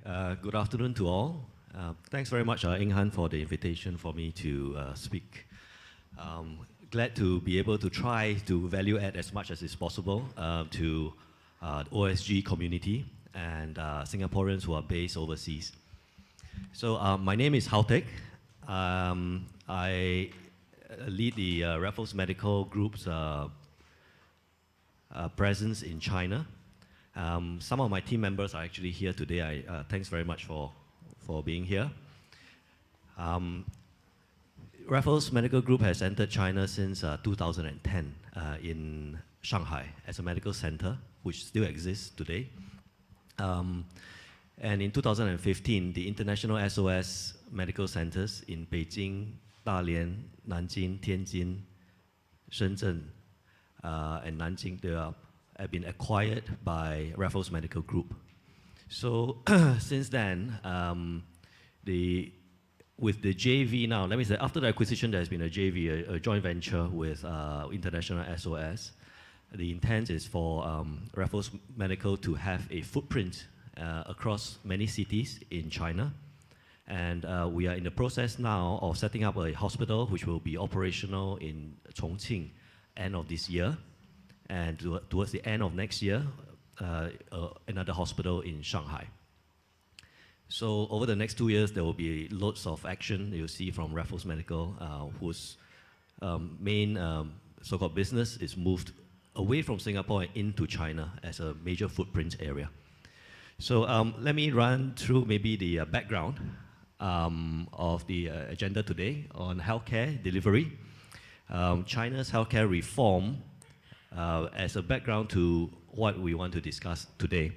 Hi, good afternoon to all. Thanks very much, Ing Han, for the invitation for me to speak. Glad to be able to try to value add as much as is possible to the OSG community and Singaporeans who are based overseas. So my name is Hau-Tek. I lead the Raffles Medical Group's presence in China. Some of my team members are actually here today. Thanks very much for being here. Raffles Medical Group has entered China since 2010 in Shanghai as a medical center, which still exists today. And in 2015, the international SOS medical centers in Beijing, Dalian, Nanjing, Tianjin, Shenzhen, and Nanjing, have been acquired by Raffles Medical Group. So since then, with the JV now, let me say, after the acquisition, there's been a JV, a joint venture with International SOS. The intent is for Raffles Medical to have a footprint across many cities in China. And we are in the process now of setting up a hospital which will be operational in Chongqing end of this year. And towards the end of next year, another hospital in Shanghai. So over the next 2 years, there will be loads of action you'll see from Raffles Medical, whose main so-called business is moved away from Singapore and into China as a major footprint area. So let me run through maybe the background of the agenda today on healthcare delivery. China's healthcare reform as a background to what we want to discuss today.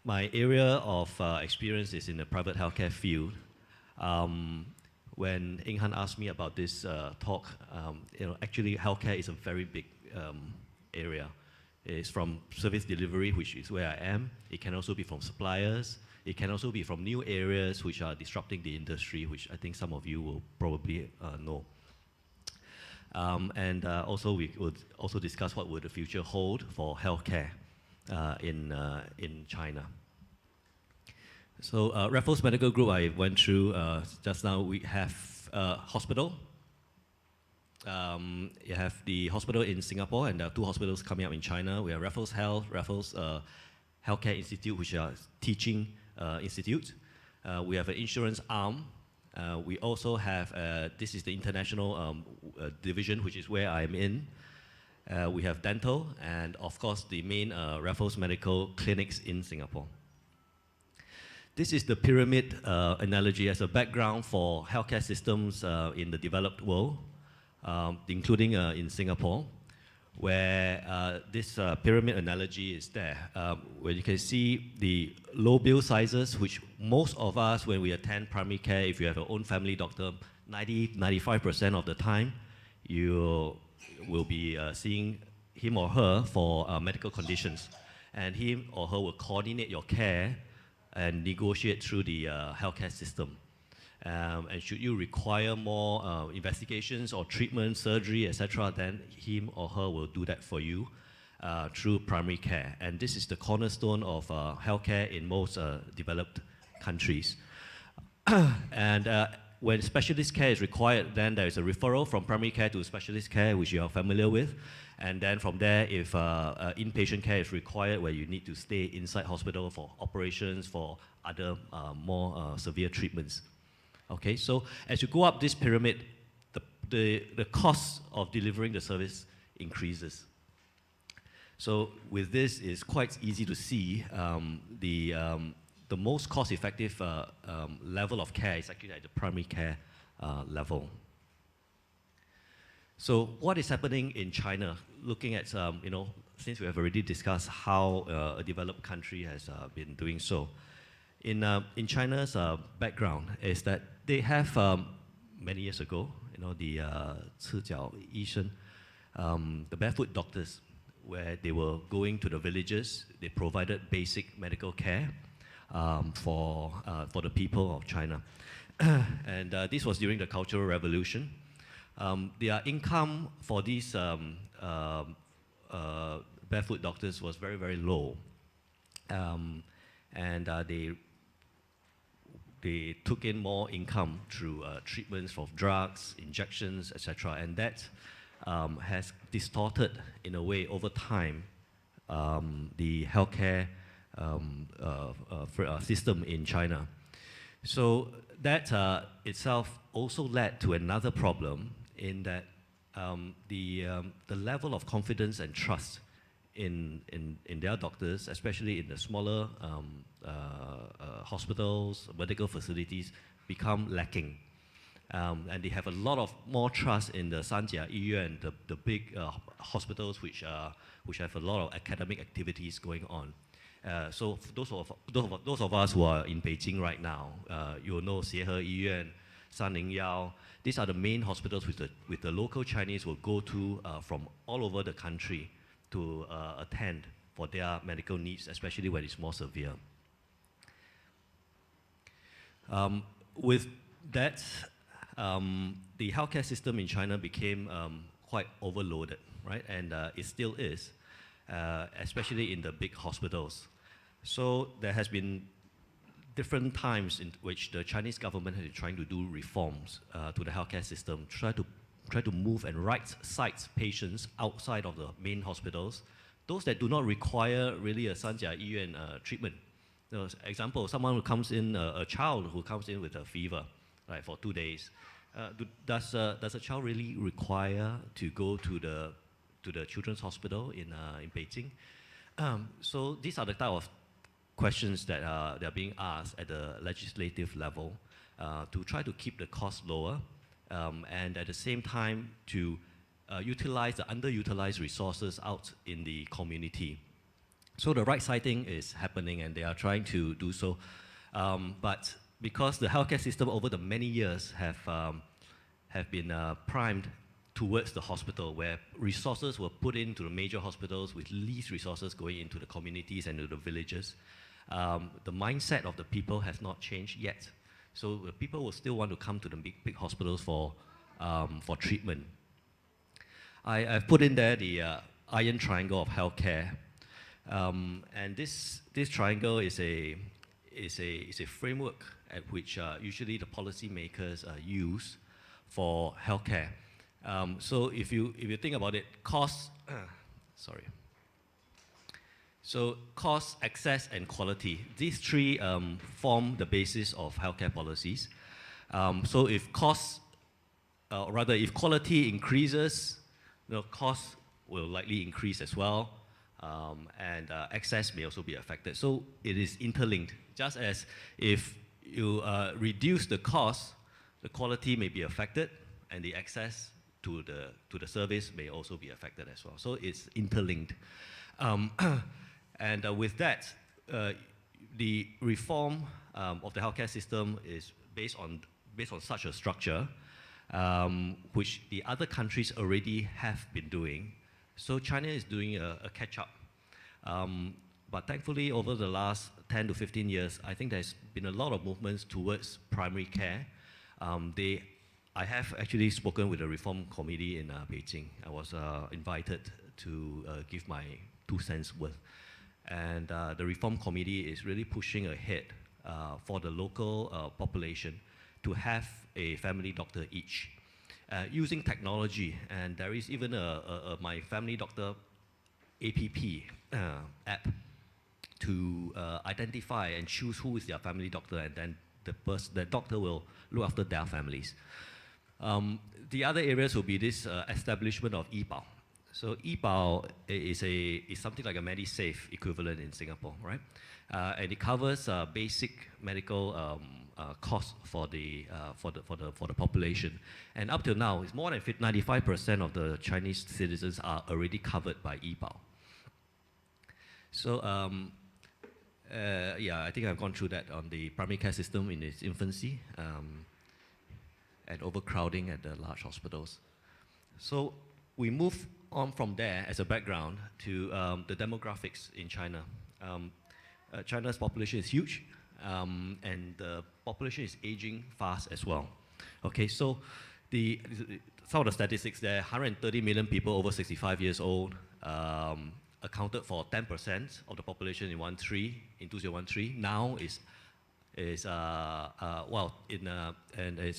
My area of experience is in the private healthcare field. When Ing Han asked me about this talk, actually healthcare is a very big area. It's from service delivery, which is where I am. It can also be from suppliers. It can also be from new areas which are disrupting the industry, which I think some of you will probably know. And also we would also discuss what would the future hold for healthcare in China. So Raffles Medical Group, I went through just now. We have a hospital. You have the hospital in Singapore, and there are 2 hospitals coming up in China. We have Raffles Health, Raffles Healthcare Institute, which are teaching institute. We have an insurance arm. We also have, this is the international division, which is where I'm in. We have dental, and of course the main Raffles Medical clinics in Singapore. This is the pyramid analogy as a background for healthcare systems in the developed world, including in Singapore, where this pyramid analogy is there, where you can see the low bill sizes, which most of us, when we attend primary care, if you have your own family doctor, 95% of the time, you will be seeing him or her for medical conditions. And him or her will coordinate your care and negotiate through the healthcare system. And should you require more investigations or treatment, surgery, etc., then him or her will do that for you through primary care. And this is the cornerstone of healthcare in most developed countries. And when specialist care is required, then there is a referral from primary care to specialist care, which you are familiar with. And then from there, if inpatient care is required, where you need to stay inside hospital for operations, for other more severe treatments. Okay, so as you go up this pyramid, the cost of delivering the service increases. So with this, it's quite easy to see the most cost-effective level of care is actually at the primary care level. So what is happening in China? Looking at, since we have already discussed how a developed country has been doing so. In China's background is that they have, many years ago, the 赤脚医生, the barefoot doctors, where they were going to the villages, they provided basic medical care for the people of China. And this was during the Cultural Revolution. Their income for these barefoot doctors was very, very low. and they took in more income through treatments of drugs, injections, etc. And that has distorted, in a way, over time, the healthcare system in China. So that itself also led to another problem in that the level of confidence and trust in their doctors, especially in the smaller hospitals, medical facilities, become lacking. And they have a lot of more trust in the Sanjia Yiyuan, the big hospitals which have a lot of academic activities going on. So those of us who are in Beijing right now, you'll know Xiehe Yiyuan, Sanling Yao. These are the main hospitals with the local Chinese will go to from all over the country to attend for their medical needs, especially when it's more severe. With that, the healthcare system in China became quite overloaded, right? And it still is, especially in the big hospitals. So there has been different times in which the Chinese government has been trying to do reforms to the healthcare system, try to move and right-site patients outside of the main hospitals, those that do not require really a Sanjia Yiyuan treatment. Example, someone who comes in, a child who comes in with a fever, right, for 2 days. Does a child really require to go to the children's hospital in Beijing? So these are the type of questions that are being asked at the legislative level to try to keep the cost lower, and at the same time to utilize the underutilized resources out in the community. So the right-siting is happening, and they are trying to do so. But because the healthcare system over the many years have been primed towards the hospital, where resources were put into the major hospitals with least resources going into the communities and to the villages, the mindset of the people has not changed yet. So the people will still want to come to the big hospitals for treatment. I've put in there the iron triangle of healthcare, and this triangle is a framework at which usually the policymakers use for healthcare. So if you think about it, cost, sorry. So cost, access, and quality. These three form the basis of healthcare policies. So if cost, rather if quality increases, the cost will likely increase as well, and access may also be affected. So it is interlinked. Just as if you reduce the cost, the quality may be affected, and the access to the service may also be affected as well. So it's interlinked. And with that, the reform of the healthcare system is based on such a structure, which the other countries already have been doing. So China is doing a catch-up. But thankfully, over the last 10 to 15 years, I think there's been a lot of movements towards primary care. I have actually spoken with the reform committee in Beijing. I was invited to give my 2 cents worth. And the reform committee is really pushing ahead for the local population to have a family doctor each, using technology. And there is even a My Family Doctor app to identify and choose who is their family doctor, and then the doctor will look after their families. The other areas will be this establishment of Yibao. So Yibao is something like a MediSafe equivalent in Singapore, right? And it covers basic medical costs for the population. And up till now, it's more than 95% of the Chinese citizens are already covered by Yibao. So yeah, I think I've gone through that on the primary care system in its infancy, and overcrowding at the large hospitals. So we move on from there as a background to the demographics in China. China's population is huge, and the population is aging fast as well. Okay, so some of the statistics there: 130 million people over 65 years old, accounted for 10% of the population in 2013. Now and it's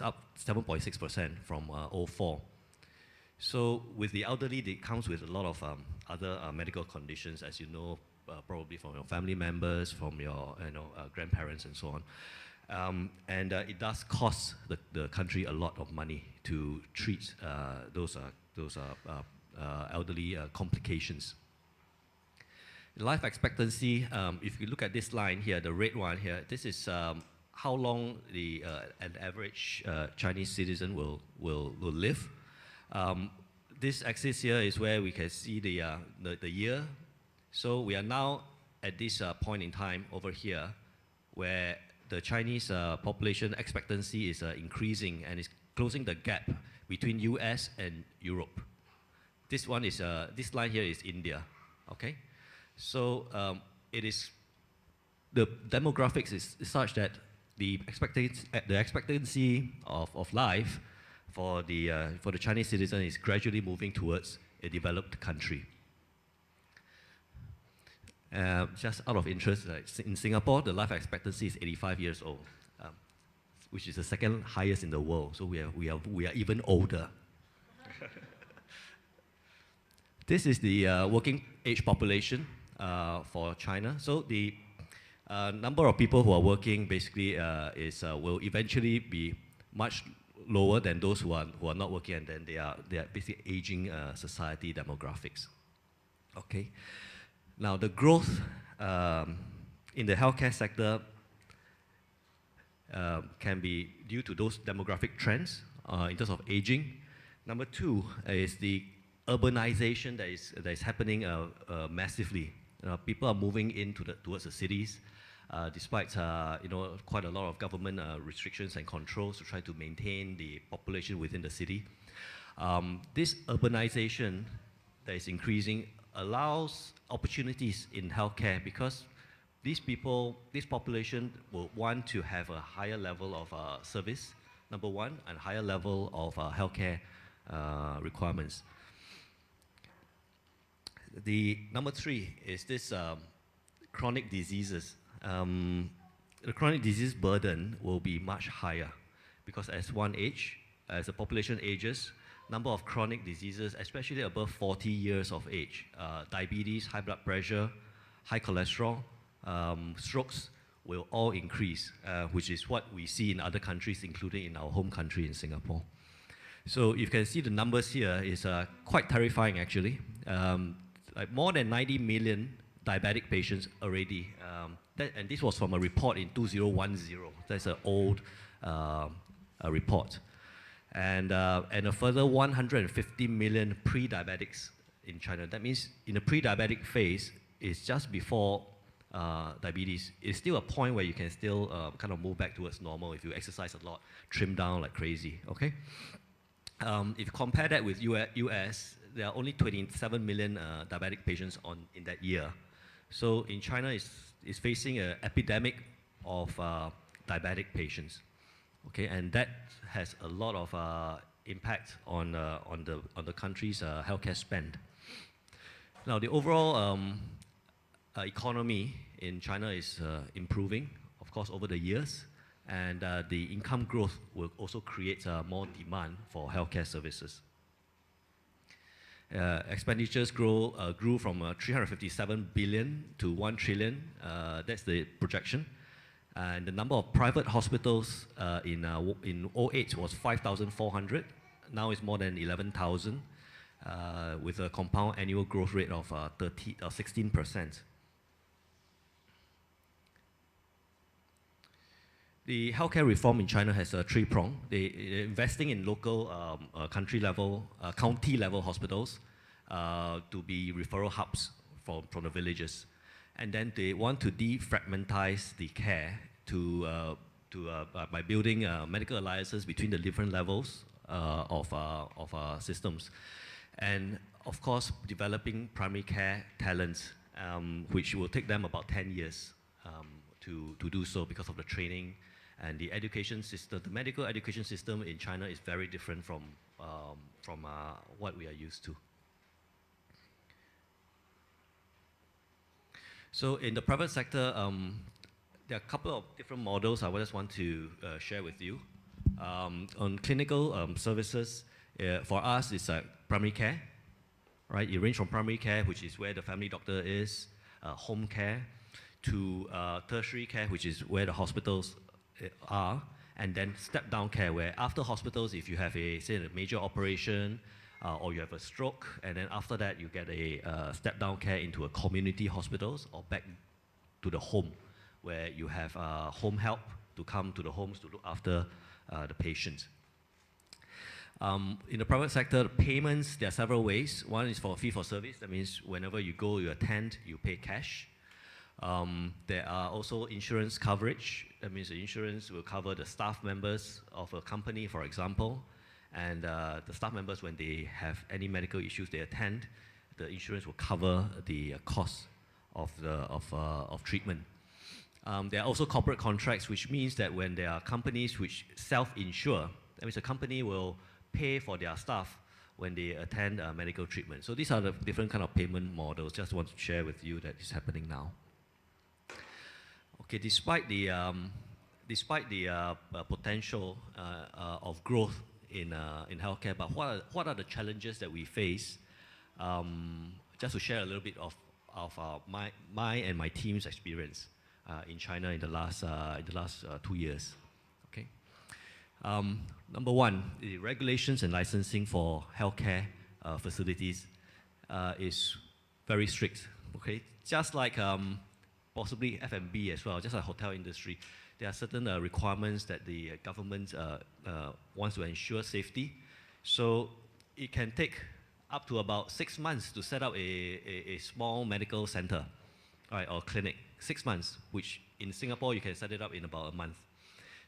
up 7.6% from 04. So with the elderly, it comes with a lot of other medical conditions, as you know, probably from your family members, from your grandparents, and so on. It does cost the country a lot of money to treat those elderly complications. Life expectancy, if you look at this line here, the red one here, this is how long an average Chinese citizen will live. This axis here is where we can see the year. So we are now at this point in time over here where the Chinese population expectancy is increasing and is closing the gap between US and Europe. This line here is India, okay? So the demographics is such that the expectancy of life for the Chinese citizen is gradually moving towards a developed country. Just out of interest, in Singapore, the life expectancy is 85 years old, which is the second highest in the world. So we are even older. This is the working age population for China. So the number of people who are working basically will eventually be much lower than those who are not working, and then they are basically aging society demographics. Okay. Now the growth in the healthcare sector can be due to those demographic trends in terms of aging. Number two is the urbanization that is happening massively. People are moving towards the cities, despite quite a lot of government restrictions and controls to try to maintain the population within the city. This urbanization that is increasing allows opportunities in healthcare because this population will want to have a higher level of service, number one, and higher level of healthcare requirements. The number three is this chronic diseases. The chronic disease burden will be much higher because as the population ages, number of chronic diseases, especially above 40 years of age, diabetes, high blood pressure, high cholesterol, strokes will all increase, which is what we see in other countries, including in our home country in Singapore. So you can see the numbers here is quite terrifying actually. Like more than 90 million diabetic patients already. And this was from a report in 2010. That's an old report. And a further 150 million pre-diabetics in China. That means in the pre-diabetic phase, it's just before diabetes. It's still a point where you can still kind of move back towards normal if you exercise a lot, trim down like crazy, okay? If you compare that with US, there are only 27 million diabetic patients in that year. So in China, it's facing an epidemic of diabetic patients, okay? And that has a lot of impact on the country's healthcare spend. Now, the overall economy in China is improving, of course, over the years, and the income growth will also create more demand for healthcare services. Expenditures grew from 357 billion to 1 trillion. That's the projection. And the number of private hospitals in 08 was 5,400. Now it's more than 11,000, with a compound annual growth rate of 16%. The healthcare reform in China has a three-prong. They're investing in local county level hospitals to be referral hubs from the villages. And then they want to defragmentize the care by building medical alliances between the different levels of systems. And of course, developing primary care talents, which will take them about 10 years to do so because of the training and the education system. The medical education system in China is very different from what we are used to. So in the private sector, there are a couple of different models I just want to share with you. On clinical services, for us, it's primary care, right? It ranges from primary care, which is where the family doctor is, home care, to tertiary care, which is where the hospitals are, and then step-down care, where after hospitals, if you have a major operation or you have a stroke, and then after that you get a step-down care into a community hospitals or back to the home, where you have home help to come to the homes to look after the patients. In the private sector, the payments, there are several ways. One is for fee-for-service. That means whenever you go, you attend, you pay cash. There are also insurance coverage. That means the insurance will cover the staff members of a company, for example, and the staff members, when they have any medical issues they attend, the insurance will cover the cost of treatment. There are also corporate contracts, which means that when there are companies which self-insure, that means a company will pay for their staff when they attend medical treatment. So these are the different kind of payment models. Just want to share with you that is happening now. Okay, despite the potential of growth in healthcare, but what are the challenges that we face? Just to share a little bit of my and my team's experience in China in the last 2 years. Okay. Number one, the regulations and licensing for healthcare facilities is very strict. Okay, just like possibly F&B as well, just like hotel industry, there are certain requirements that the government wants to ensure safety. So it can take up to about 6 months to set up a small medical center, right, or clinic. 6 months, which in Singapore you can set it up in about a month.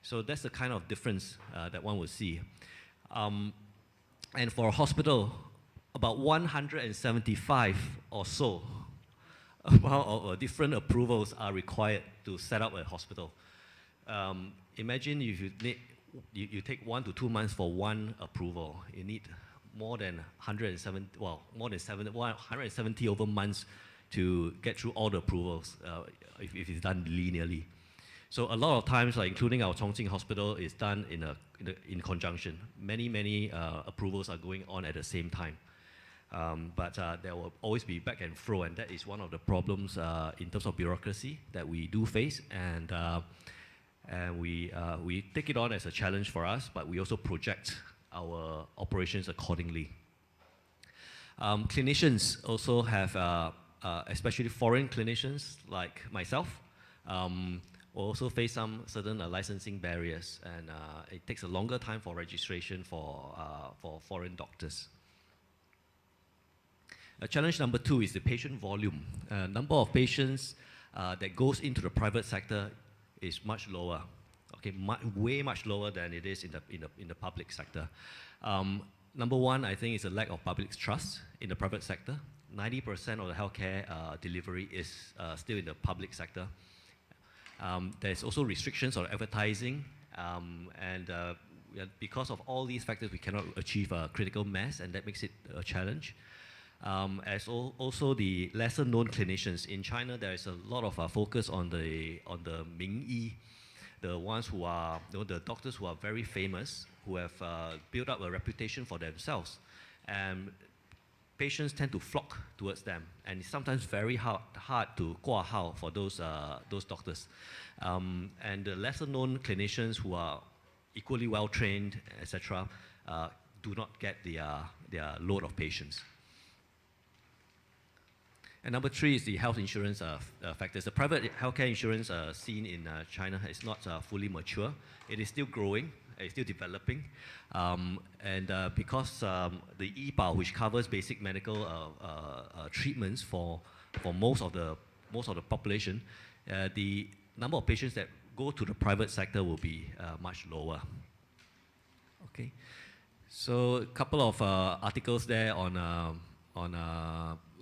So that's the kind of difference that one will see. And for a hospital, about 175 or so of different approvals are required to set up a hospital. Imagine if you take 1 to 2 months for one approval. You need more than 170 over months to get through all the approvals if it's done linearly. So a lot of times, like including our Chongqing hospital, is done in conjunction. Many approvals are going on at the same time. But there will always be back and fro, and that is one of the problems in terms of bureaucracy that we do face, and we take it on as a challenge for us, but we also project our operations accordingly. Clinicians also have, especially foreign clinicians like myself, will also face some certain licensing barriers, and it takes a longer time for registration for foreign doctors. Challenge number 2 is the patient volume. Number of patients that goes into the private sector is much lower. Okay, way much lower than it is in the public sector. Number one, I think, is a lack of public trust in the private sector. 90% of the healthcare delivery is still in the public sector. There's also restrictions on advertising, and because of all these factors, we cannot achieve a critical mass, and that makes it a challenge. As also the lesser known clinicians in China, there is a lot of focus on the Ming-Yi, the ones who are, the doctors who are very famous, who have built up a reputation for themselves, and patients tend to flock towards them, and it's sometimes very hard to Koh Hau for those doctors. And the lesser known clinicians who are equally well trained, etc., do not get their load of patients. And number 3 is the health insurance factors. The private healthcare insurance scene in China is not fully mature. It is still growing, it's still developing. And because the e-Bao, which covers basic medical treatments for most of the population, the number of patients that go to the private sector will be much lower. Okay, so a couple of articles there on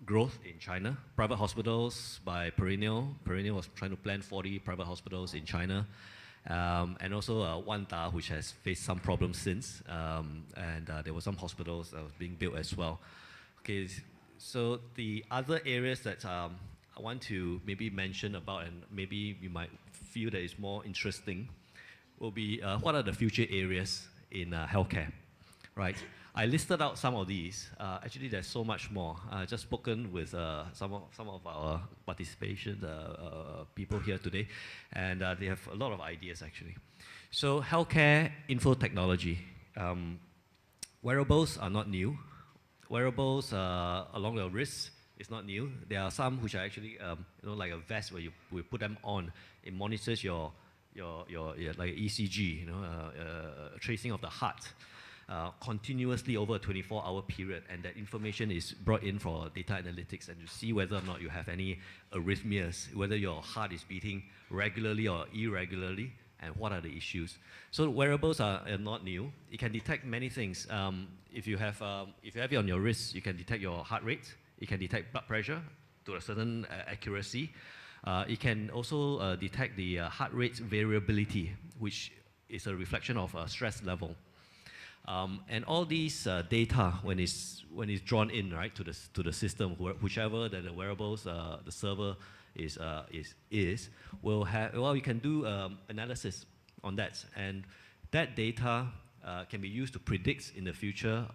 growth in China. Private hospitals by Perennial. Perennial was trying to plan 40 private hospitals in China. And also Wanda, which has faced some problems since. And there were some hospitals that was being built as well. Okay, so the other areas that I want to maybe mention about, and maybe you might feel that it's more interesting, will be what are the future areas in healthcare, right? I listed out some of these. Actually, there's so much more. I just spoken with some of our participation people here today, and they have a lot of ideas actually. So healthcare info technology. Wearables are not new. Wearables along the wrist is not new. There are some which are actually like a vest where you put them on. It monitors your like ECG, tracing of the heart. Continuously over a 24-hour period, and that information is brought in for data analytics and to see whether or not you have any arrhythmias, whether your heart is beating regularly or irregularly, and what are the issues. So wearables are not new. It can detect many things. If you have it on your wrist, you can detect your heart rate. It can detect blood pressure to a certain accuracy. It can also detect the heart rate variability, which is a reflection of stress level. And all these data, when it's drawn in, right, to the system, whichever that the wearables, the server is, will have. Well, you can do analysis on that, and that data can be used to predict in the future.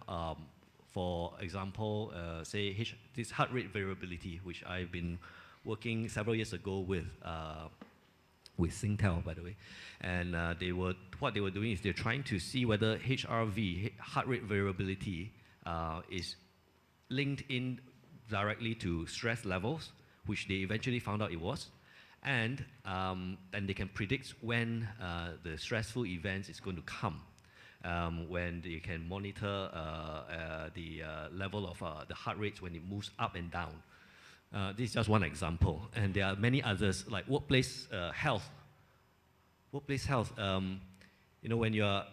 For example, say this heart rate variability, which I've been working several years ago with Singtel, by the way, and what they were doing is they're trying to see whether HRV, heart rate variability, is linked in directly to stress levels, which they eventually found out it was, and they can predict when the stressful events is going to come, when they can monitor the level of the heart rates when it moves up and down. This is just one example, and there are many others like workplace health. Workplace health, when you're,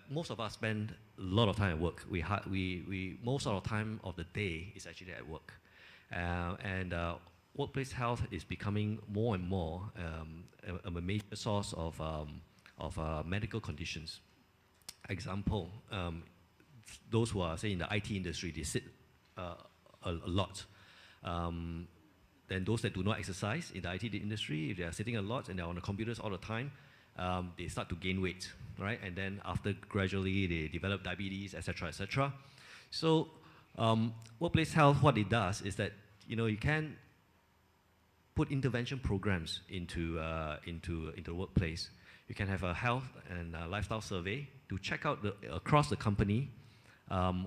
most of us spend a lot of time at work. Most of the time of the day is actually at work, and workplace health is becoming more and more a major source of medical conditions. Example, those who are, say, in the IT industry, they sit a lot. Then those that do not exercise in the IT industry, if they are sitting a lot and they're on the computers all the time, they start to gain weight, right? And then after gradually they develop diabetes, etc., etc. So workplace health, what it does is that you can put intervention programs into the workplace. You can have a health and lifestyle survey to check out across the company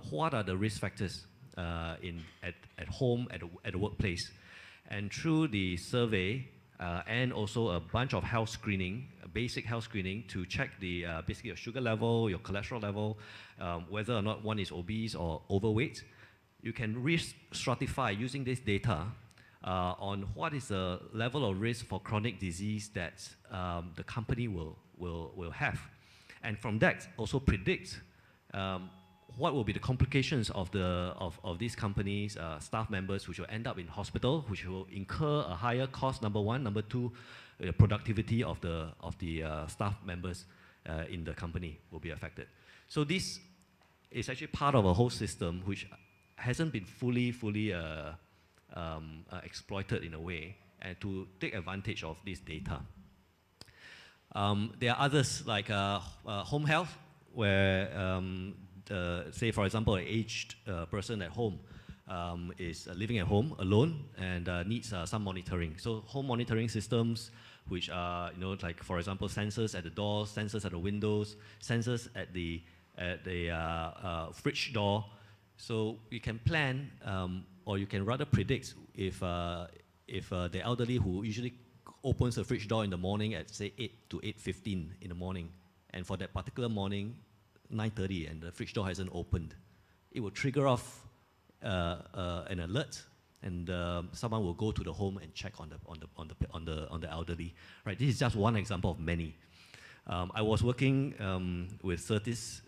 what are the risk factors at home, at the workplace. And through the survey and also a bunch of health screening, basic health screening to check the basically your sugar level, your cholesterol level, whether or not one is obese or overweight, you can risk stratify using this data on what is the level of risk for chronic disease that the company will have. And from that, also predict what will be the complications of these companies' staff members, which will end up in hospital, which will incur a higher cost, number one. Number two, productivity of the staff members in the company will be affected. So this is actually part of a whole system which hasn't been fully exploited in a way, and to take advantage of this data. There are others like home health, where say, for example, an aged person at home is living at home alone and needs some monitoring. So home monitoring systems, which are, like, for example, sensors at the doors, sensors at the windows, sensors at the fridge door. So you can plan, or you can rather predict if the elderly who usually opens the fridge door in the morning at, say, 8 to 8:15 in the morning, and for that particular morning, 9:30, and the fridge door hasn't opened, it will trigger off an alert, and someone will go to the home and check on the elderly. Right? This is just one example of many. I was working with Certis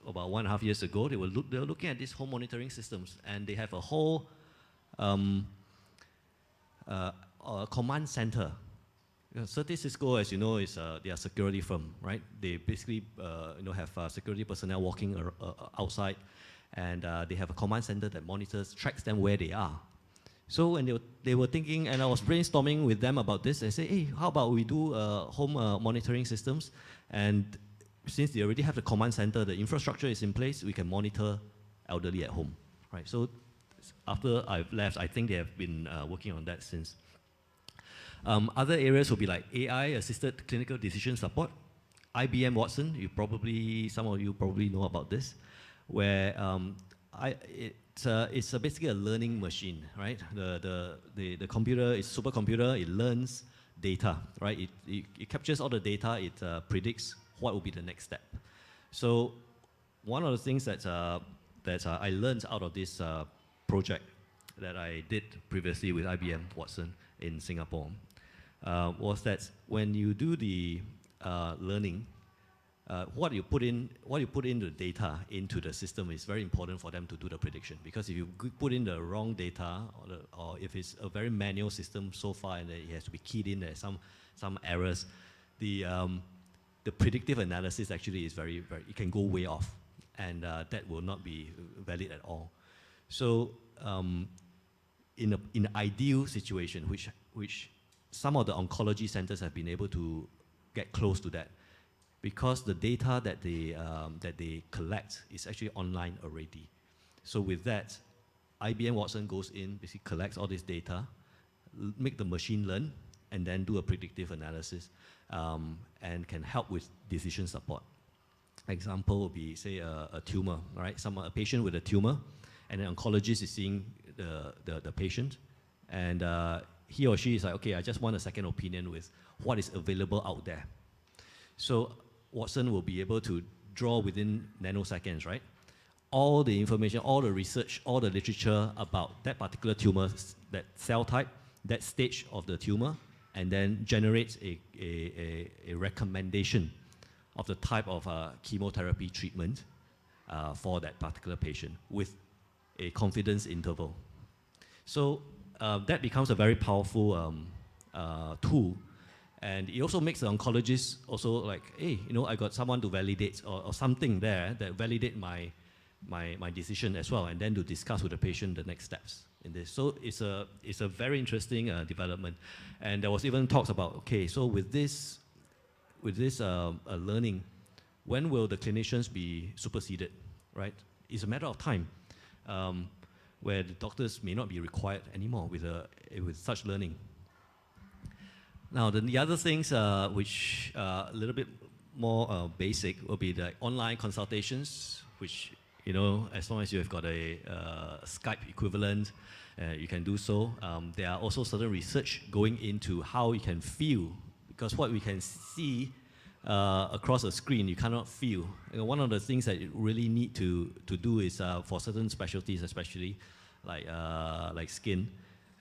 about 1.5 years ago. They were looking at these home monitoring systems, and they have a whole command center. Certis Cisco, as you know, is they are a security firm, right? They basically have security personnel walking outside, and they have a command center that monitors, tracks them where they are. So when they were thinking, and I was brainstorming with them about this, I said, hey, how about we do home monitoring systems? And since they already have the command center, the infrastructure is in place, we can monitor elderly at home, right? So after I've left, I think they have been working on that since. Other areas will be like AI-assisted clinical decision support. IBM Watson, some of you probably know about this, where it's basically a learning machine, right? The computer is supercomputer. It learns data, right? It captures all the data. It predicts what will be the next step. So one of the things that I learned out of this project that I did previously with IBM Watson in Singapore was that when you do the learning, what you put in the data into the system is very important for them to do the prediction. Because if you put in the wrong data, or if it's a very manual system so far and it has to be keyed in, there's some errors, the predictive analysis actually is very, it can go way off, and that will not be valid at all. So in an ideal situation, which some of the oncology centers have been able to get close to that, because the data that they collect is actually online already. So with that, IBM Watson goes in, basically collects all this data, make the machine learn, and then do a predictive analysis, and can help with decision support. Example would be, say, a tumor, right? A patient with a tumor, and an oncologist is seeing the patient, and he or she is like, okay, I just want a second opinion with what is available out there. So Watson will be able to draw within nanoseconds, right? All the information, all the research, all the literature about that particular tumor, that cell type, that stage of the tumor, and then generates a recommendation of the type of chemotherapy treatment for that particular patient with a confidence interval. So that becomes a very powerful tool. And it also makes the oncologist also like, hey, I got someone to validate or something there that validate my decision as well, and then to discuss with the patient the next steps in this. So it's a very interesting development. And there was even talks about, okay, so with this learning, when will the clinicians be superseded, right? It's a matter of time where the doctors may not be required anymore with such learning. Now, the other things which are a little bit more basic will be the online consultations, which, as long as you've got a Skype equivalent, you can do so. There are also certain research going into how you can feel, because what we can see across a screen, you cannot feel. One of the things that you really need to do is for certain specialties, especially like skin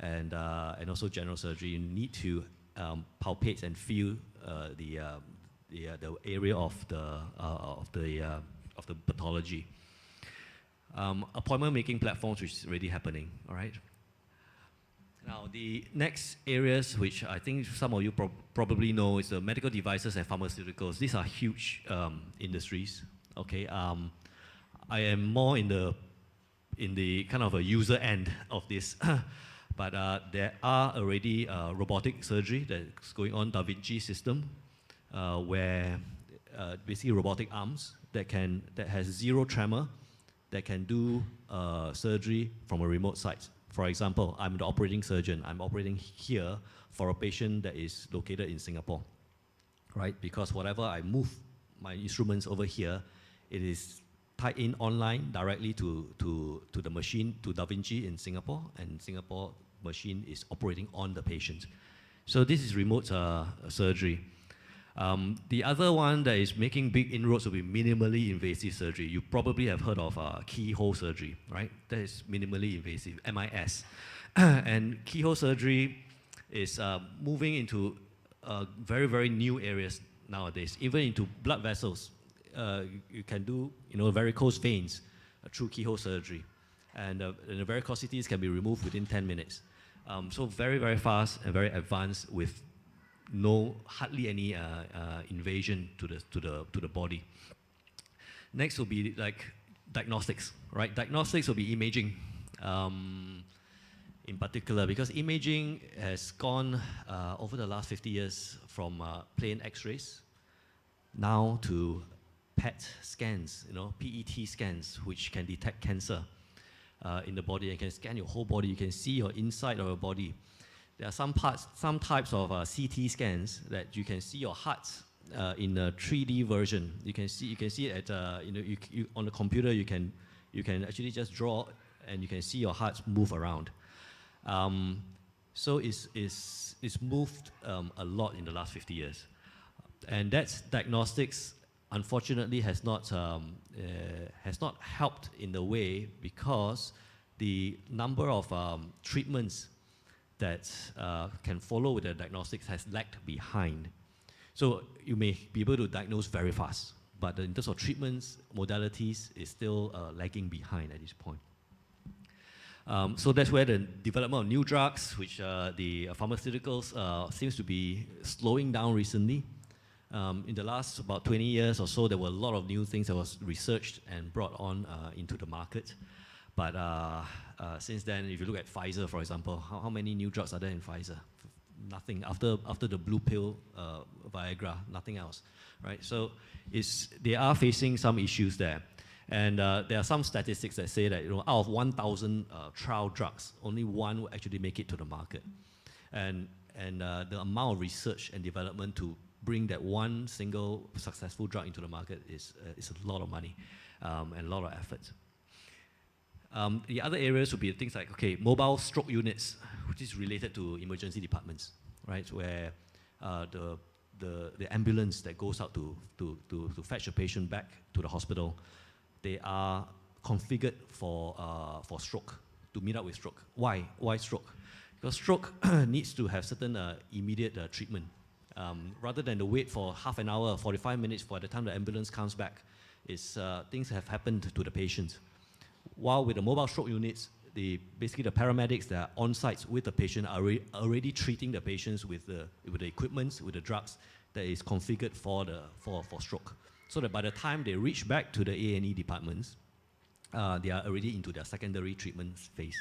and also general surgery, you need to palpate and feel the area of the pathology. Appointment making platforms, which is already happening. All right. Now the next areas, which I think some of you probably know, is the medical devices and pharmaceuticals. These are huge industries. Okay. I am more in the kind of a user end of this. But there are already robotic surgery that's going on, Da Vinci system, where basically robotic arms that has zero tremor, that can do surgery from a remote site. For example, I'm the operating surgeon. I'm operating here for a patient that is located in Singapore, right? Because whatever I move my instruments over here, it is tied in online directly to the machine, to Da Vinci in Singapore, and Singapore machine is operating on the patient. So this is remote surgery. The other one that is making big inroads will be minimally invasive surgery. You probably have heard of keyhole surgery, right? That is minimally invasive, MIS. And keyhole surgery is moving into very, very new areas nowadays, even into blood vessels. You can do, varicose veins through keyhole surgery. And the varicosities can be removed within 10 minutes. So very, very fast and very advanced with hardly any invasion to the body. Next will be like diagnostics, right? Diagnostics will be imaging. in particular, because imaging has gone over the last 50 years from plain X-rays now to PET scans, PET scans, which can detect cancer in the body and can scan your whole body. You can see your inside of your body. There are some types of CT scans that you can see your heart in a 3D version. You can see it at on the computer. You can actually just draw and you can see your heart move around. So it's moved a lot in the last 50 years, and that's diagnostics. Unfortunately, has not helped in the way, because the number of treatments that can follow with the diagnostics has lagged behind. So you may be able to diagnose very fast, but in terms of treatments, modalities is still lagging behind at this point. So that's where the development of new drugs, which the pharmaceuticals seems to be slowing down recently. In the last about 20 years or so, there were a lot of new things that was researched and brought on into the market. But since then, if you look at Pfizer, for example, how many new drugs are there in Pfizer? Nothing. After the blue pill, Viagra, nothing else, right? So they are facing some issues there. And there are some statistics that say that out of 1,000 trial drugs, only one will actually make it to the market. And the amount of research and development to bring that one single successful drug into the market is a lot of money and a lot of effort. The other areas would be things like, mobile stroke units, which is related to emergency departments, right? Where the ambulance that goes out to fetch a patient back to the hospital, they are configured for stroke, to meet up with stroke. Why? Why stroke? Because stroke needs to have certain immediate treatment. Rather than to wait for half an hour, 45 minutes for the time the ambulance comes back, things have happened to the patient. While with the mobile stroke units, basically the paramedics that are on site with the patient are already treating the patients with the equipment, with the drugs that is configured for stroke. So that by the time they reach back to the A&E departments, they are already into their secondary treatment phase.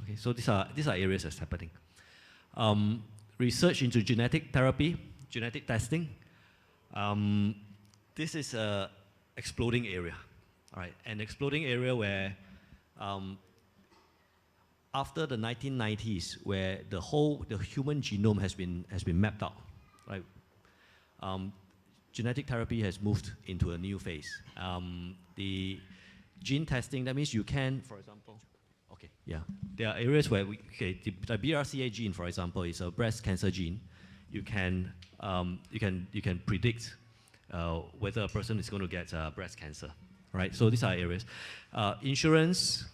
Okay, so these are areas that's happening. Research into genetic therapy, genetic testing. This is an exploding area, all right? An exploding area where after the 1990s, where the human genome has been mapped out, right? Genetic therapy has moved into a new phase. The gene testing, that means you can, for example, there are areas where the BRCA gene, for example, is a breast cancer gene. You can predict whether a person is going to get breast cancer, right? So these are areas. Insurance,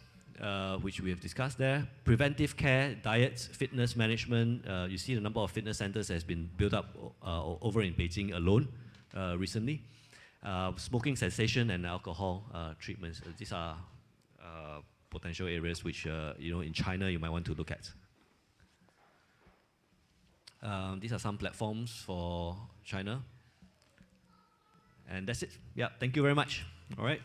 which we have discussed there. Preventive care, diet, fitness management. You see the number of fitness centers has been built up over in Beijing alone recently. Smoking cessation and alcohol treatments. These are potential areas which, in China you might want to look at. These are some platforms for China. And that's it. Yeah, thank you very much. All right.